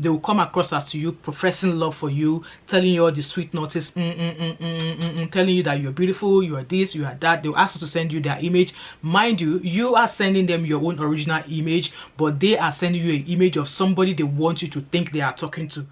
they will come across as to you professing love for you, telling you all the sweet notice, telling you that you're beautiful, you are this, you are that. They'll ask you to send you their image. Mind you, you are sending them your own original image, but they are sending you an image of somebody they want you to think they are talking to.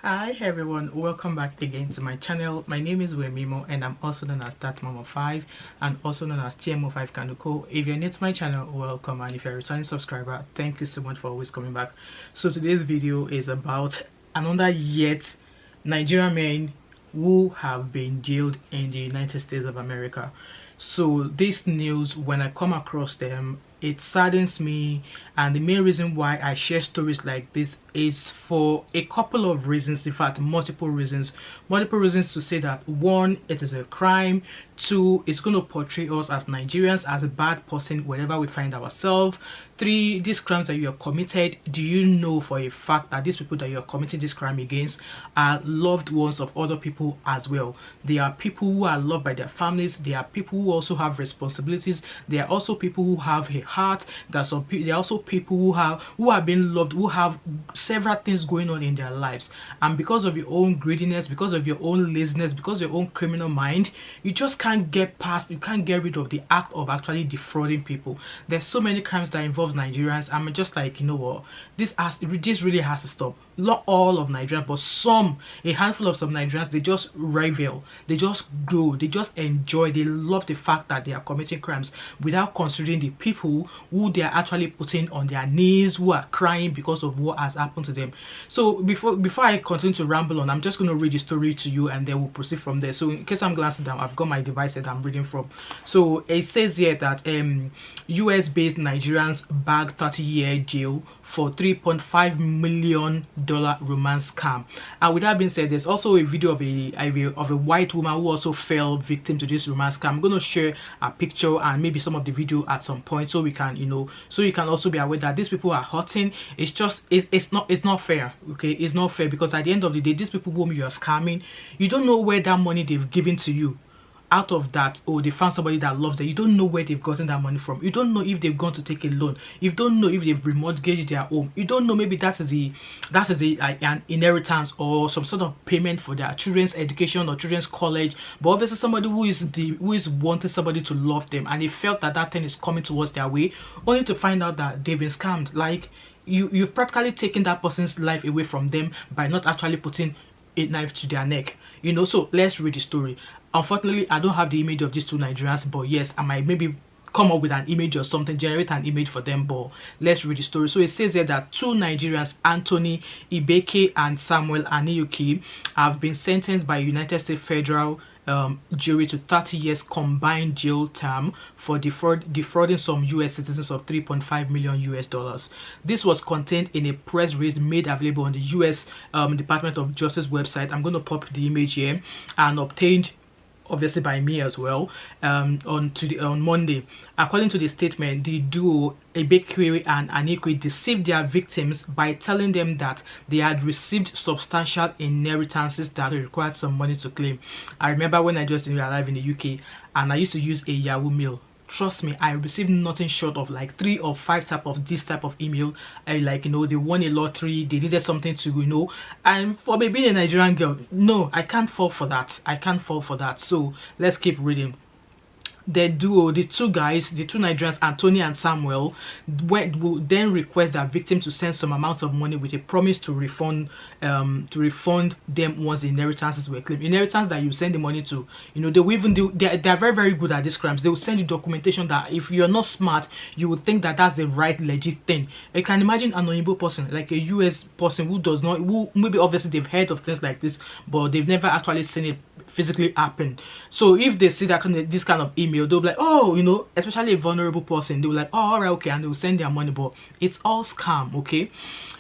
Hi everyone, welcome back again to my channel. My name is Wemimo and I'm also known as Thatmumof5 and also known as TMO5 Kanduko. If you're new to my channel, welcome, and if you're a returning subscriber, thank you so much for always coming back. So today's video is about another yet Nigerian men who have been jailed in the United States of America. So this news, when I come across them, it saddens me, and the main reason why I share stories like this is for a couple of reasons. In fact, multiple reasons to say that: one, it is a crime; two, it's going to portray us as Nigerians as a bad person wherever we find ourselves; three, these crimes that you have committed, do you know for a fact that these people that you are committing this crime against are loved ones of other people as well? They are people who are loved by their families. They are people who also have responsibilities. They are also people who have a heart. There are also people who have been loved, who have several things going on in their lives, and because of your own greediness, because of your own laziness, because of your own criminal mind, you just can't get rid of the act of actually defrauding people. There's so many crimes that involve Nigerians. I'm just like, you know what, this really has to stop. Not all of Nigerians, but a handful of some Nigerians, they just revel, they just grow, they just enjoy, they love the fact that they are committing crimes without considering the people who they are actually putting on their knees, who are crying because of what has happened to them. So before I continue to ramble on, I'm just going to read the story to you and then we'll proceed from there. So in case I'm glancing down, I've got my device that I'm reading from. So it says here that US based Nigerians bag 30-year jail for $3.5 million romance scam. And with that being said, there's also a video of a white woman who also fell victim to this romance scam. I'm going to share a picture and maybe some of the video at some point, so we can, so you can also be aware that these people are hurting. It's just it's not fair. Okay, it's not fair, because at the end of the day, these people whom you are scamming, you don't know where that money they've given to you out of that, or they found somebody that loves them. You don't know where they've gotten that money from. You don't know if they've gone to take a loan. You don't know if they've remortgaged their home. You don't know, maybe that is an inheritance or some sort of payment for their children's education or children's college. But obviously somebody who is wanting somebody to love them, and they felt that that thing is coming towards their way, only to find out that they've been scammed. Like, you've practically taken that person's life away from them by not actually putting a knife to their neck. So let's read the story. Unfortunately, I don't have the image of these two Nigerians, but yes, I might maybe come up with an image or something, generate an image for them. But let's read the story. So it says here that two Nigerians, Anthony Ibeke and Samuel Aniyuki, have been sentenced by United States federal jury to 30 years combined jail term for defrauding some US citizens of $3.5 million. This was contained in a press release made available on the US Department of Justice website. I'm going to pop the image here, and obtained obviously by me as well on Monday. According to the statement, the duo Ibekwe and Anikwe deceived their victims by telling them that they had received substantial inheritances that required some money to claim. I remember when I just arrived in the UK and I used to use a Yahoo Mail. Trust me, I received nothing short of like 3 or 5 type of email. They won a lottery, they needed something to, and for me being a Nigerian girl, no, I can't fall for that. So let's keep reading. The duo, the two Nigerians, Anthony and Samuel, will then request their victim to send some amounts of money with a promise to refund them once the inheritances were claimed. Inheritance that you send the money to, they will even do. They're very, very good at these crimes. They will send you documentation that if you're not smart, you would think that that's the right legit thing. You can imagine an Oyinbo person, like a US person who maybe obviously they've heard of things like this, but they've never actually seen it physically happen. So if they see this kind of email, email, they'll be like, oh, you know, especially a vulnerable person, they'll be like, oh, all right, okay, and they'll send their money, but it's all scam, okay?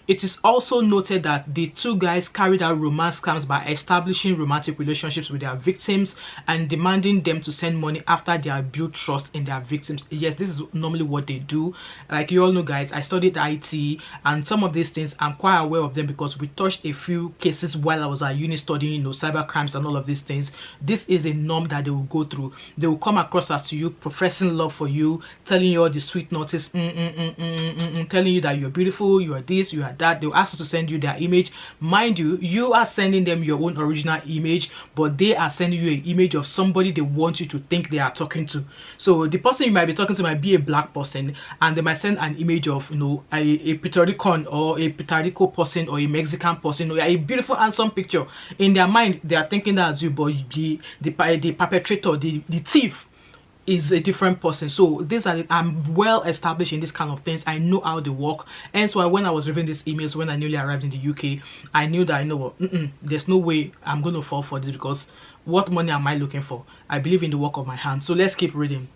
It is also noted that the two guys carried out romance scams by establishing romantic relationships with their victims and demanding them to send money after they have built trust in their victims. Yes, this is normally what they do. Like you all know, guys, I studied IT, and some of these things I'm quite aware of them because we touched a few cases while I was at uni studying, you know, cyber crimes and all of these things. This is a norm that they will go through. They will come across as to you, professing love for you, telling you all the sweet notice, telling you that you're beautiful, you are this, you are that. They'll ask you to send you their image. Mind you, you are sending them your own original image, but they are sending you an image of somebody they want you to think they are talking to. So the person you might be talking to might be a black person, and they might send an image of, you know, a Puerto Rican or a Puerto Rico person or a Mexican person, or a beautiful handsome picture. In their mind, they are thinking that's you, but the perpetrator, the thief, is a different person. So these are, I'm well established in this kind of things. I know how they work, and so when I was reading these emails when I newly arrived in the UK, I knew that, you know what, there's no way I'm going to fall for this, because what money am I looking for? I believe in the work of my hands. So let's keep reading.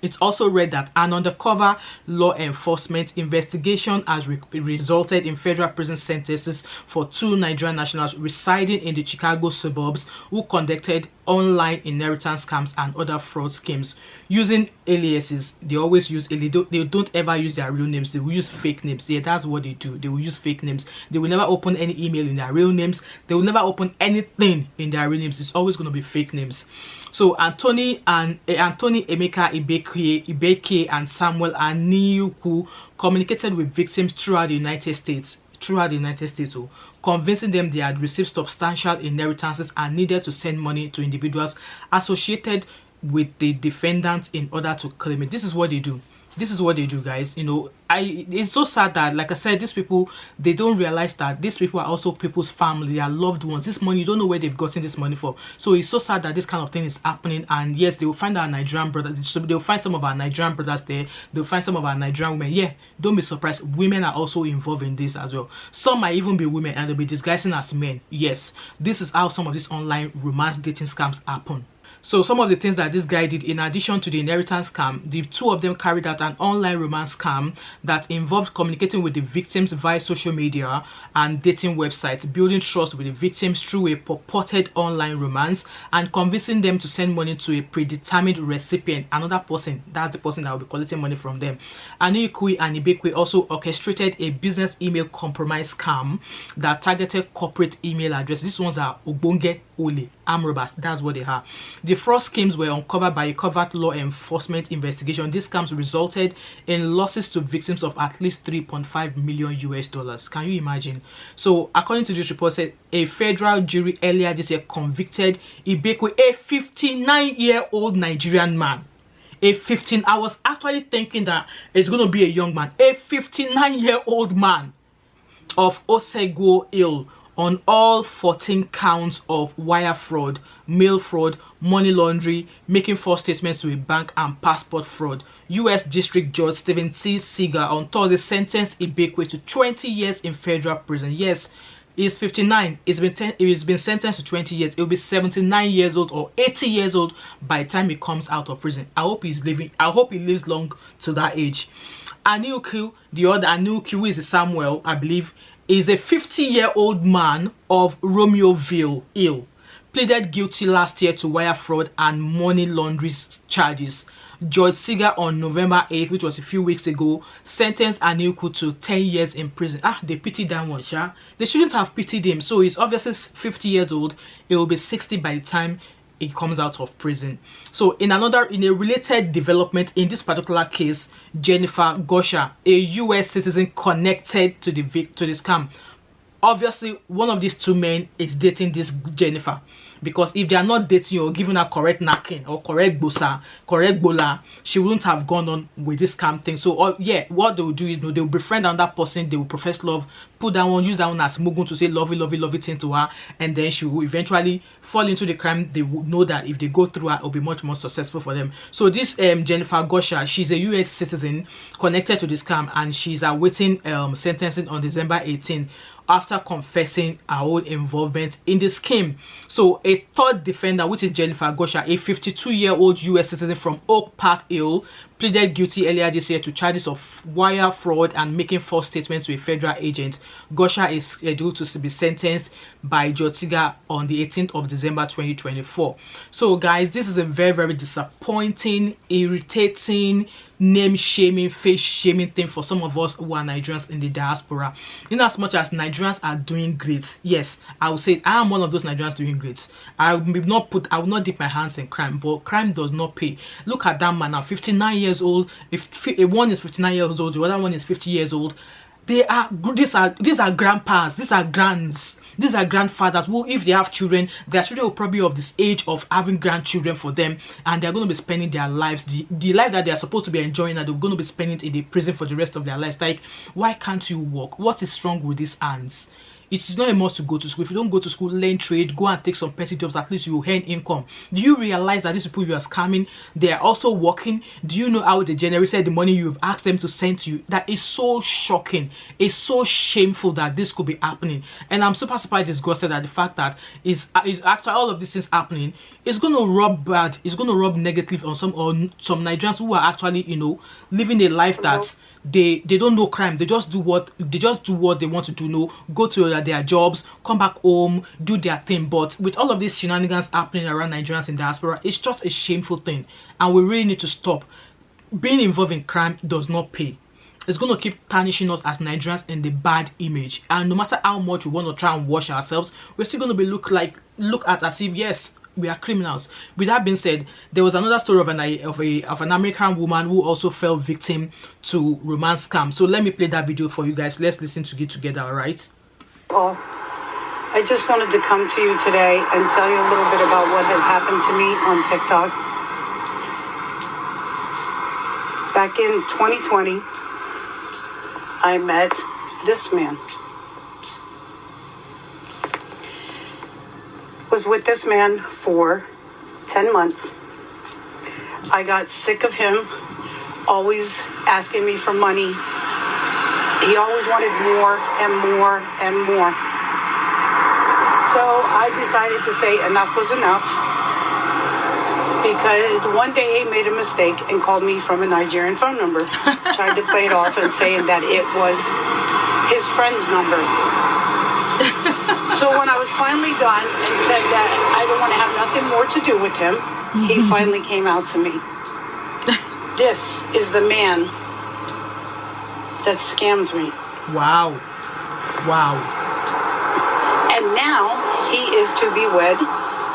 It's also read that an undercover law enforcement investigation has resulted in federal prison sentences for 2 Nigerian nationals residing in the Chicago suburbs who conducted online inheritance scams and other fraud schemes using aliases. They always use they don't ever use their real names. They will use fake names. Yeah, that's what they do. They will use fake names. They will never open any email in their real names. They will never open anything in their real names. It's always going to be fake names. So Anthony Emeka Ibeke and Samuel Aniuku communicated with victims throughout the United States, convincing them they had received substantial inheritances and needed to send money to individuals associated with the defendants in order to claim it. This is what they do. This is what they do, guys. You know, it's so sad that, like I said, these people, they don't realize that these people are also people's family, their loved ones. This money, you don't know where they've gotten this money for. So it's so sad that this kind of thing is happening. And yes, they will find our Nigerian brothers. So they'll find some of our Nigerian brothers there. They'll find some of our Nigerian women. Yeah, don't be surprised. Women are also involved in this as well. Some might even be women and they'll be disguising as men. Yes, this is how some of these online romance dating scams happen. So some of the things that this guy did, in addition to the inheritance scam, the two of them carried out an online romance scam that involved communicating with the victims via social media and dating websites, building trust with the victims through a purported online romance, and convincing them to send money to a predetermined recipient, another person. That's the person that will be collecting money from them. Aniukwu and Ibekwe also orchestrated a business email compromise scam that targeted corporate email addresses. These ones are Ogbonge Ole, arm robbers. That's what they are. The fraud schemes were uncovered by a covert law enforcement investigation. These scams resulted in losses to victims of at least 3.5 million US dollars. Can you imagine? So according to this report, said a federal jury earlier this year convicted Ibekwe, a 59-year-old Nigerian man. I was actually thinking that it's going to be a young man. A 59-year-old man of Osego Hill, on all 14 counts of wire fraud, mail fraud, money laundering, making false statements to a bank, and passport fraud. U.S. District Judge Stephen C. Seeger on Thursday sentenced Ibekwe to 20 years in federal prison. Yes, he's 59. He's been sentenced to 20 years. He'll be 79 years old or 80 years old by the time he comes out of prison. I hope he lives long to that age. Aniukwu, the other Aniukwu is Samuel, I believe, is a 50-year-old man of Romeoville Hill, pleaded guilty last year to wire fraud and money laundering charges. Judge Seeger on November 8th, which was a few weeks ago, sentenced Aniukwu to 10 years in prison. They pitied that one, sha. They shouldn't have pitied him. So he's obviously 50 years old. He will be 60 by the time he comes out of prison. So in a related development in this particular case, Jennifer Gosha, a US citizen connected to the scam. Obviously, one of these two men is dating this Jennifer, because if they are not dating or giving her correct knacking or correct bola, she wouldn't have gone on with this scam thing. So yeah, what they will do is, they will befriend another person, they will profess love, put that one, use that one as mugun to say lovey thing to her, and then she will eventually fall into the crime. They will know that if they go through her, it will be much more successful for them. So this Jennifer Gosha, she's a US citizen connected to the scam, and she's awaiting sentencing on December 18. after confessing her own involvement in the scheme. So a third defender, which is Jennifer Gosha, a 52-year-old US citizen from Oak Park Hill, pleaded guilty earlier this year to charges of wire fraud and making false statements to a federal agent. Gosha is scheduled to be sentenced by Jotiga on the 18th of December 2024. So guys, this is a very, very disappointing, irritating, name shaming, face shaming thing for some of us who are Nigerians in the diaspora. In as much as Nigerians are doing great, yes, I will say I am one of those Nigerians doing great. I will not dip my hands in crime, but crime does not pay. Look at that man now, 59 years old. If one is 59 years old, the other one is 50 years old. These are grandpas, these are grands, these are grandfathers who, if they have children, their children will probably be of this age of having grandchildren for them, and they're going to be spending their lives, the life that they are supposed to be enjoying, and they're going to be spending it in the prison for the rest of their lives. Like, why can't you work? What is wrong with these hands? It is not a must to go to school. If you don't go to school, learn trade, go and take some petty jobs, at least you will earn income. Do you realize that these people you are scamming, they are also working? Do you know how they generated the money you've asked them to send to you? That is so shocking. It's so shameful that this could be happening. And I'm super disgusted at the fact that is actually all of these things happening. It's going to rub bad. It's going to rub negative on some Nigerians who are actually, you know, living a life that they don't know crime. They just do what they want to do. No, go to their jobs, come back home, do their thing. But with all of these shenanigans happening around Nigerians in diaspora, it's just a shameful thing, and we really need to stop. Being involved in crime does not pay. It's going to keep tarnishing us as Nigerians in the bad image, and no matter how much we want to try and wash ourselves, we're still going to be look at as if, yes, we are criminals. With that being said, there was another story of an American woman who also fell victim to romance scam. So let me play that video for you guys. Let's listen to it together, all right? Oh, I just wanted to come to you today and tell you a little bit about what has happened to me on TikTok. Back in 2020, I met this man. Was with this man for 10 months. I got sick of him always asking me for money. He always wanted more and more and more. So I decided to say enough was enough, because one day he made a mistake and called me from a Nigerian phone number. Tried to play it off and saying that it was his friend's number. So when I was finally done and said that I don't want to have nothing more to do with him, he finally came out to me. This is the man that scammed me. Wow. Wow. And now he is to be wed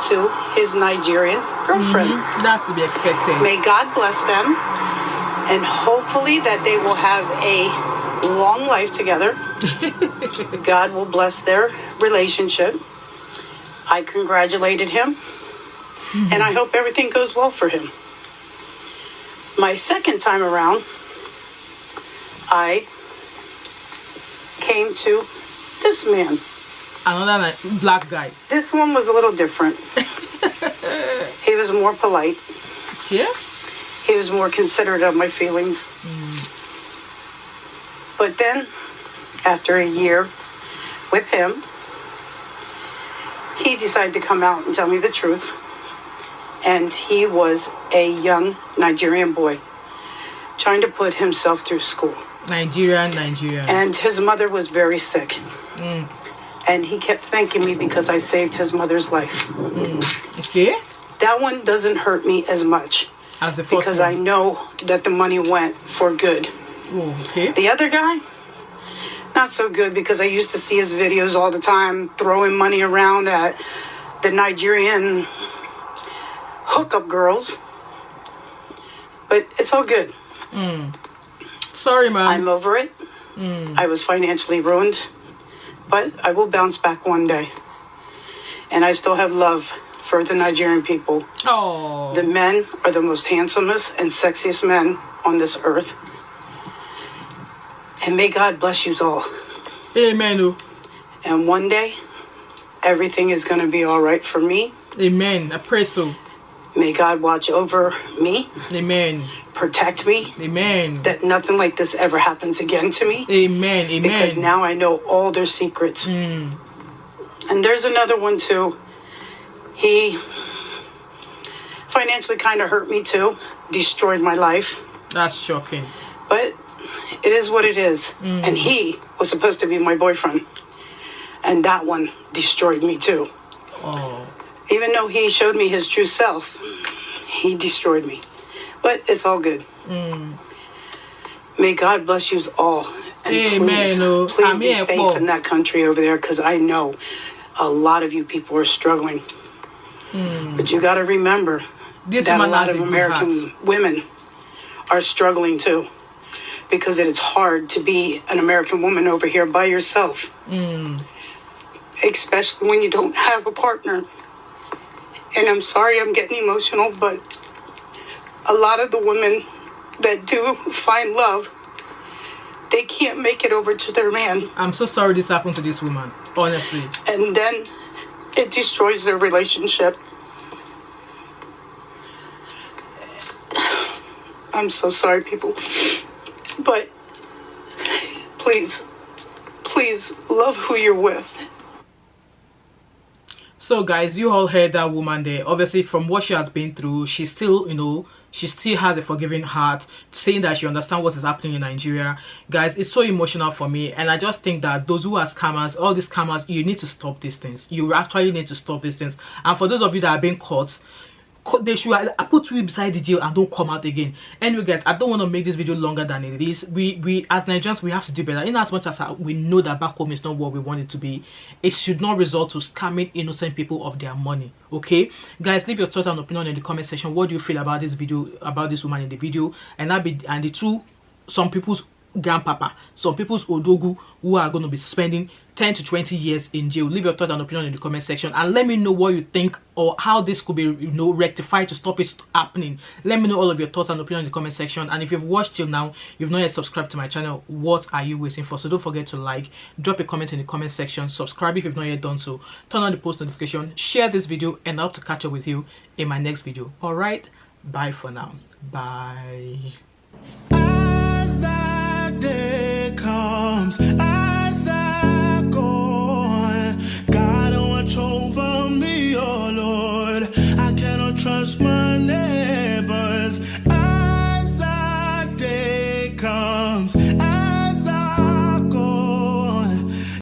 to his Nigerian girlfriend. That's to be expected. May God bless them, and hopefully that they will have a long life together. God will bless their relationship. I congratulated him, and I hope everything goes well for him. My second time around, I came to this man. Another black guy. This one was a little different. He was more polite. Yeah? He was more considerate of my feelings. But then, after a year with him, he decided to come out and tell me the truth. And he was a young Nigerian boy trying to put himself through school. Nigerian. And his mother was very sick. And he kept thanking me because I saved his mother's life. Okay. That one doesn't hurt me as much as the first because one. I know that the money went for good. Okay. The other guy, not so good, because I used to see his videos all the time throwing money around at the Nigerian hookup girls. But it's all good. Sorry, man. I'm over it. I was financially ruined, but I will bounce back one day. And I still have love for the Nigerian people. Oh. The men are the most handsomest and sexiest men on this earth. And may God bless you all. Amen. And one day, everything is going to be all right for me. Amen. I pray so. May God watch over me. Amen. Protect me. Amen. That nothing like this ever happens again to me. Amen. Amen. Because now I know all their secrets. And there's another one too. He financially kind of hurt me too. Destroyed my life. That's shocking. But it is what it is. And he was supposed to be my boyfriend. And that one destroyed me too. Oh. Even though he showed me his true self, he destroyed me. But it's all good. May God bless you all. And Amen. please be safe in that country over there, because I know a lot of you people are struggling. But you got to remember that a lot of American women are struggling too, because it is hard to be an American woman over here by yourself. Especially when you don't have a partner. And I'm sorry I'm getting emotional, but a lot of the women that do find love, they can't make it over to their man. I'm so sorry this happened to this woman, honestly. And then it destroys their relationship. I'm so sorry, people. But please, please love who you're with. So guys, you all heard that woman there. Obviously, from what she has been through, she still, she still has a forgiving heart, saying that she understands what is happening in Nigeria. Guys, it's so emotional for me, and I just think that those who are scammers, all these scammers, you need to stop these things. You actually need to stop these things. And for those of you that are being caught, they should put you beside the jail and don't come out again. Anyway guys, I don't want to make this video longer than it is. We as Nigerians, we have to do better. In as much as we know that back home is not what we want it to be, it should not result to scamming innocent people of their money. Okay guys, leave your thoughts and opinion in the comment section. What do you feel about this video, about this woman in the video, and the two, some people's grandpapa, some people's odogu, who are going to be spending 10 to 20 years in jail. Leave your thoughts and opinion in the comment section, and let me know what you think, or how this could be rectified to stop it happening. Let me know all of your thoughts and opinion in the comment section. And if you've watched till now, you've not yet subscribed to my channel, what are you waiting for? So don't forget to like, drop a comment in the comment section, subscribe if you've not yet done so, turn on the post notification, share this video, and I hope to catch up with you in my next video. All right, bye for now. Bye. As that day comes, as I go on, God, watch over me, oh Lord. I cannot trust my neighbors. As that day comes,